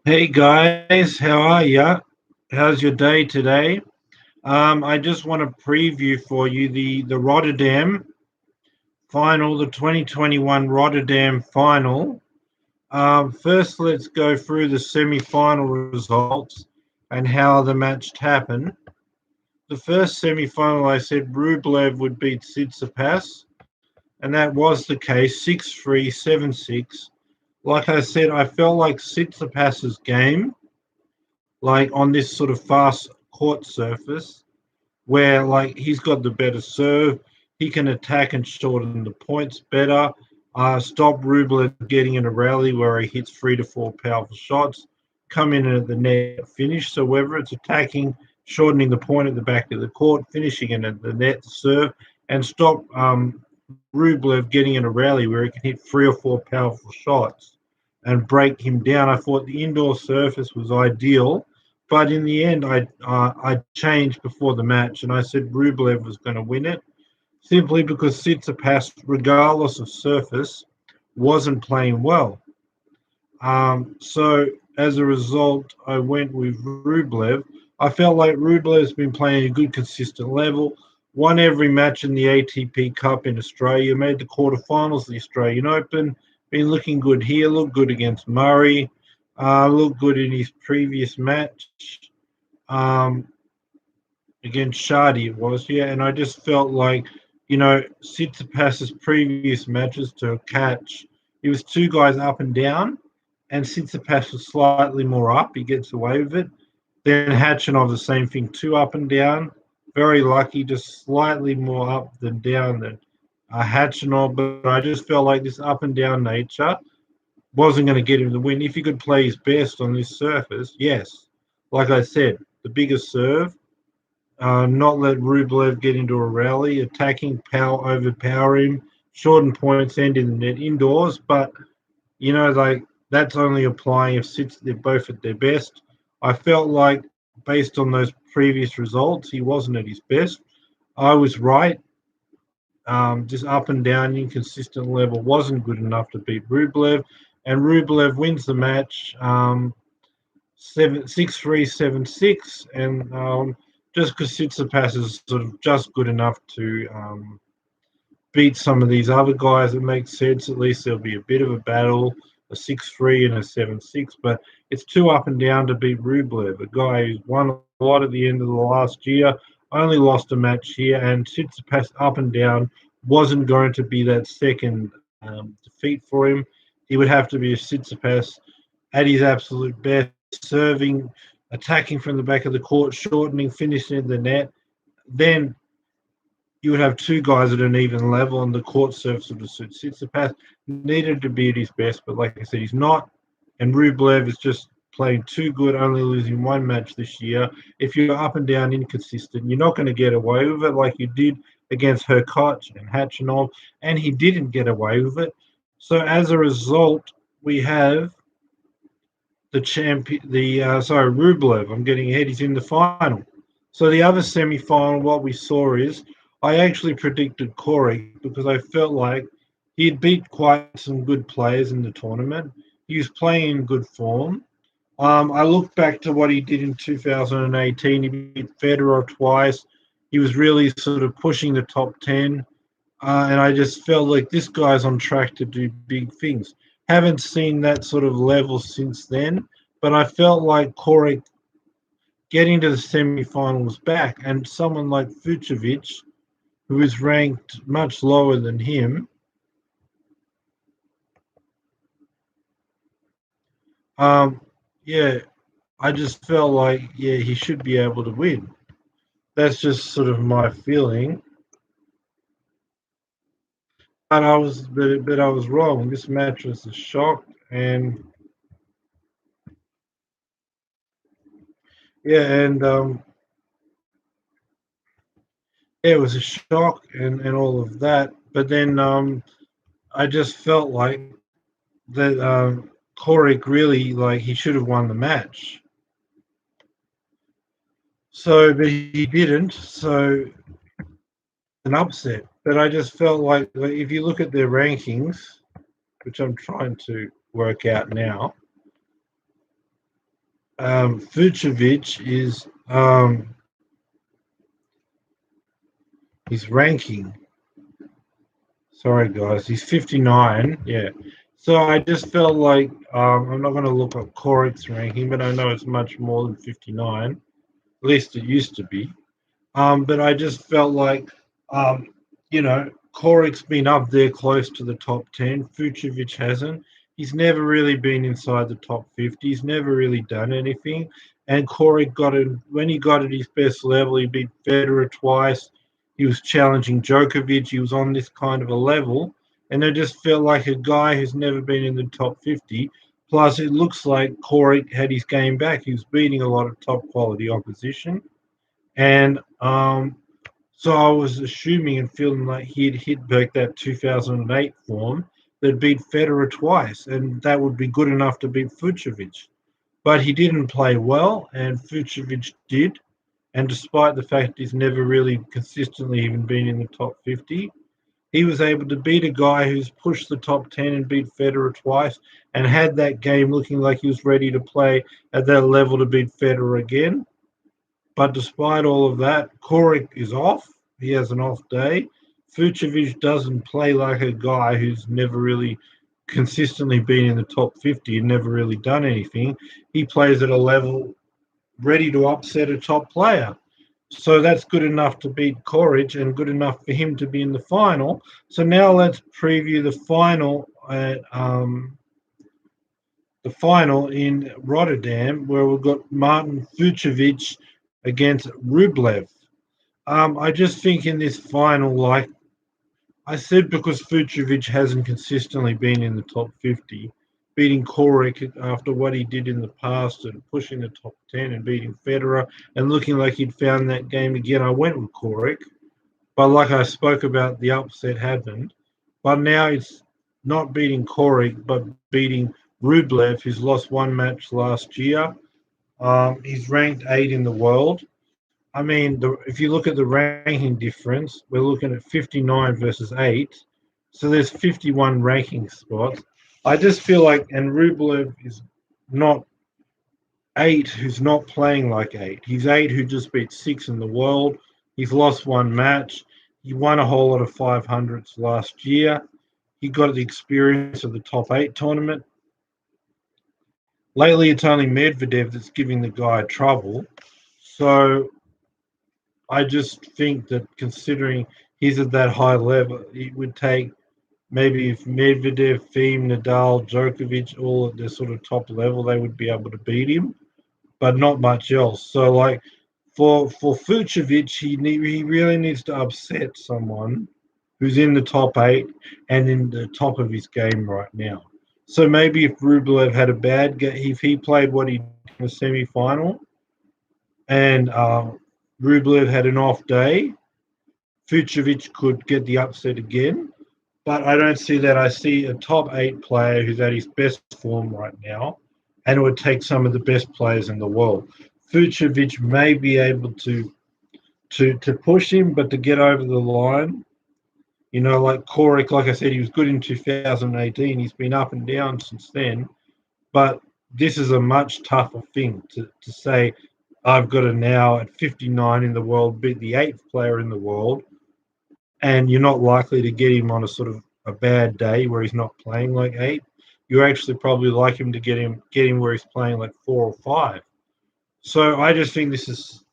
Hey guys, how are ya? How's your day today? I just want to preview for you the Rotterdam final, the 2021 Rotterdam final. First, let's go through the semi-final results and how the match happened. The first semi-final, I said Rublev would beat Tsitsipas, and that was the case, 6-3, 7-6. Like I said, I felt like Tsitsipas's game like on this sort of fast court surface where like he's got the better serve, he can attack and shorten the points better. Stop Rublev getting in a rally where he hits 3 to 4 powerful shots, come in at the net, finish. So whether it's attacking, shortening the point at the back of the court, finishing in at the net, serve, and stop Rublev getting in a rally where he can hit 3 or 4 powerful shots and break him down. I thought the indoor surface was ideal, but in the end, I changed before the match and I said Rublev was going to win it simply because Tsitsipas, regardless of surface, wasn't playing well. So as a result, I went with Rublev. I felt like Rublev's been playing a good, consistent level. Won every match in the ATP Cup in Australia. Made the quarterfinals of the Australian Open. Been looking good here. Looked good against Murray. Looked good in his previous match um, against Shardy. It was, yeah. And I just felt like, Tsitsipas's previous matches to catch, he was two guys up and down and Tsitsipas was slightly more up. He gets away with it. Then Hatchinov, the same thing, two up and down. Very lucky, just slightly more up than down than Hatchinov. But I just felt like this up and down nature wasn't going to get him the win. If he could play his best on this surface, yes. Like I said, the bigger serve, not let Rublev get into a rally, attacking, power, overpower him, shorten points, end in the net indoors. But like that's only applying if they're both at their best. I felt like based on those previous results, he wasn't at his best. I was right. Just up and down, inconsistent level wasn't good enough to beat Rublev, and Rublev wins the match 6-3, 7-6, and just because Tsitsipas is sort of just good enough to beat some of these other guys, it makes sense. At least there'll be a bit of a battle, a 6-3 and a 7-6, but it's too up and down to beat Rublev, a guy who's won a lot at the end of the last year, only lost a match here, and Tsitsipas up and down wasn't going to be that second defeat for him. He would have to be a Tsitsipas at his absolute best, serving, attacking from the back of the court, shortening, finishing in the net. Then you would have two guys at an even level, and the court surface would suit Tsitsipas. Needed to be at his best, but like I said, he's not. And Rublev is just playing too good, only losing one match this year. If you're up and down inconsistent, you're not going to get away with it like you did against Hurkacz and Hatchinov, and he didn't get away with it. So as a result, we have the champion, Rublev. I'm getting ahead. He's in the final. So the other semi-final, what we saw is I actually predicted Corey because I felt like he'd beat quite some good players in the tournament. He was playing in good form. I looked back to what he did in 2018. He beat Federer twice. He was really sort of pushing the top 10. And I just felt like this guy's on track to do big things. Haven't seen that sort of level since then, but I felt like Corey getting to the semi-finals back, and someone like Vucevic, who is ranked much lower than him, um, yeah, I just felt like he should be able to win. That's just sort of my feeling. But I was wrong. This match was a shock, and yeah, and it was a shock and all of that. But then I just felt like that Corey really like he should have won the match. So, but he didn't. So, an upset. But I just felt like if you look at their rankings, which I'm trying to work out now, Vucevic is his ranking. Sorry, guys, he's 59. Yeah. So I just felt like I'm not going to look at Coric's ranking, but I know it's much more than 59. At least it used to be. But I just felt like, um, Koric's been up there close to the top 10. Vucevic hasn't. He's never really been inside the top 50. He's never really done anything. And Coric got it when he got at his best level. He beat Federer twice. He was challenging Djokovic. He was on this kind of a level. And I just felt like a guy who's never been in the top 50. Plus, it looks like Coric had his game back. He was beating a lot of top quality opposition. And so I was assuming and feeling like he'd hit back that 2008 form that beat Federer twice, and that would be good enough to beat Vucevic. But he didn't play well, and Vucevic did. And despite the fact he's never really consistently even been in the top 50, he was able to beat a guy who's pushed the top 10 and beat Federer twice and had that game looking like he was ready to play at that level to beat Federer again. But despite all of that, Korik is off. He has an off day. Vucevic doesn't play like a guy who's never really consistently been in the top 50 and never really done anything. He plays at a level ready to upset a top player. So that's good enough to beat Coric and good enough for him to be in the final. So now let's preview the final in Rotterdam, where we've got Martin Vucevic against Rublev. I just think in this final, like I said, because Vucevic hasn't consistently been in the top 50, beating Korek after what he did in the past and pushing the top 10 and beating Federer and looking like he'd found that game again, I went with Korek. But like I spoke about, the upset happened. But now it's not beating Korek, but beating Rublev, who's lost one match last year. He's ranked 8 in the world. I mean, if you look at the ranking difference, we're looking at 59 versus 8. So there's 51 ranking spots. I just feel like, and Rublev is not 8 who's not playing like 8. He's 8 who just beat 6 in the world. He's lost one match. He won a whole lot of 500s last year. He got the experience of the top 8 tournament. Lately, it's only Medvedev that's giving the guy trouble. So I just think that considering he's at that high level, it would take maybe if Medvedev, Thiem, Nadal, Djokovic, all at their sort of top level, they would be able to beat him, but not much else. So, like for Vucevic, he really needs to upset someone who's in the top 8 and in the top of his game right now. So maybe if Rublev had a bad game, if he played what he did in the semi-final, and Rublev had an off day, Vucevic could get the upset again. But I don't see that. I see a top 8 player who's at his best form right now, and it would take some of the best players in the world. Vucevic may be able to push him, but to get over the line, like Korek, like I said, he was good in 2018. He's been up and down since then. But this is a much tougher thing to say, I've got to now at 59 in the world beat the 8th player in the world, and you're not likely to get him on a sort of a bad day where he's not playing like 8. You actually probably like him to get him where he's playing like 4 or 5. So I just think this is,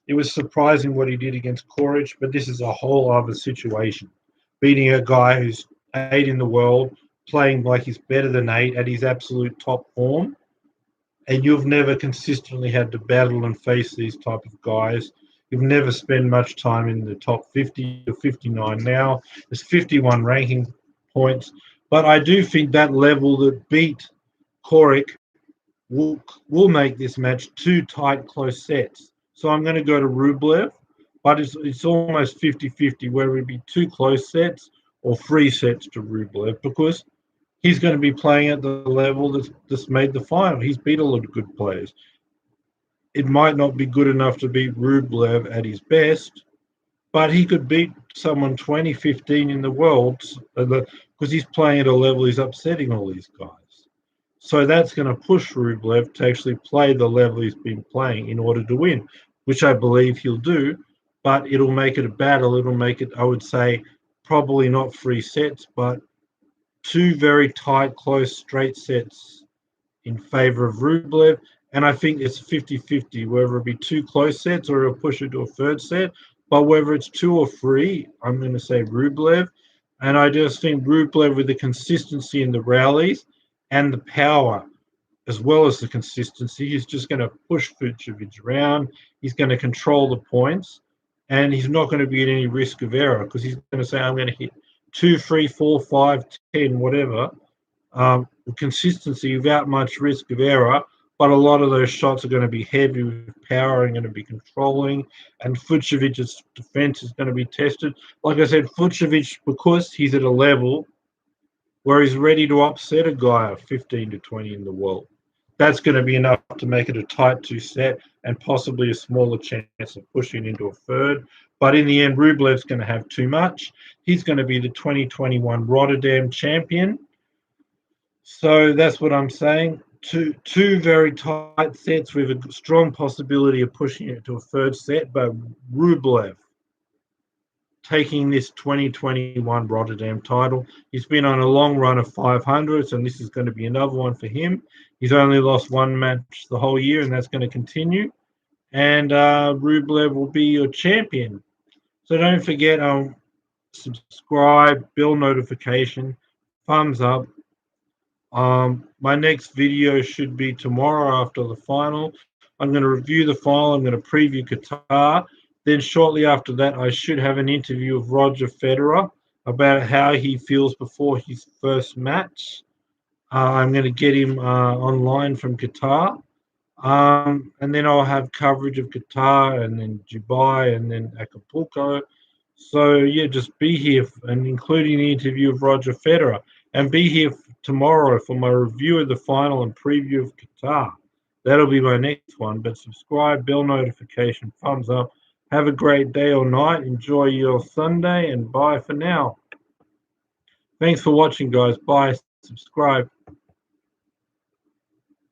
it was surprising what he did against Coric, but this is a whole other situation. Beating a guy who's 8 in the world, playing like he's better than 8 at his absolute top form, and you've never consistently had to battle and face these type of guys. You've never spent much time in the top 50 or 59 now. There's 51 ranking points. But I do think that level that beat Coric will make this match 2 tight, close sets. So I'm going to go to Rublev, but it's almost 50-50 whether it be 2 close sets or 3 sets to Rublev, because he's going to be playing at the level that's made the final. He's beat a lot of good players. It might not be good enough to beat Rublev at his best, but he could beat someone 20-15 in the world because he's playing at a level he's upsetting all these guys. So that's going to push Rublev to actually play the level he's been playing in order to win, which I believe he'll do. But it'll make it a battle. It'll make it, I would say, probably not 3 sets, but 2 very tight, close, straight sets in favor of Rublev. And I think it's 50-50, whether it be 2 close sets or he'll push it to a third set. But whether it's 2 or 3, I'm going to say Rublev. And I just think Rublev, with the consistency in the rallies and the power, as well as the consistency, he's just going to push Fucsovics around. He's going to control the points. And he's not going to be at any risk of error because he's going to say, I'm going to hit 2, 3, 4, 5, 10, whatever. Consistency without much risk of error, but a lot of those shots are going to be heavy with power and going to be controlling, and Fucsovics' defense is going to be tested. Like I said, Fucsovics, because he's at a level where he's ready to upset a guy of 15-20 in the world, that's going to be enough to make it a tight 2 set and possibly a smaller chance of pushing into a third. But in the end, Rublev's going to have too much. He's going to be the 2021 Rotterdam champion. So that's what I'm saying. Two very tight sets with a strong possibility of pushing it to a third set, but Rublev taking this 2021 Rotterdam title. He's been on a long run of 500s, and this is going to be another one for him. He's only lost 1 match the whole year, and that's going to continue. And Rublev will be your champion. So don't forget, subscribe, bell notification, thumbs up. My next video should be tomorrow after the final. I'm going to review the final. I'm going to preview Qatar. Then shortly after that, I should have an interview with Roger Federer about how he feels before his first match. I'm going to get him online from Qatar. And then I'll have coverage of Qatar and then Dubai and then Acapulco. So, yeah, just be here, and including the interview of Roger Federer. And be here tomorrow for my review of the final and preview of Qatar. That'll be my next one. But subscribe, bell notification, thumbs up. Have a great day or night. Enjoy your Sunday, and bye for now. Thanks for watching, guys. Bye. Subscribe.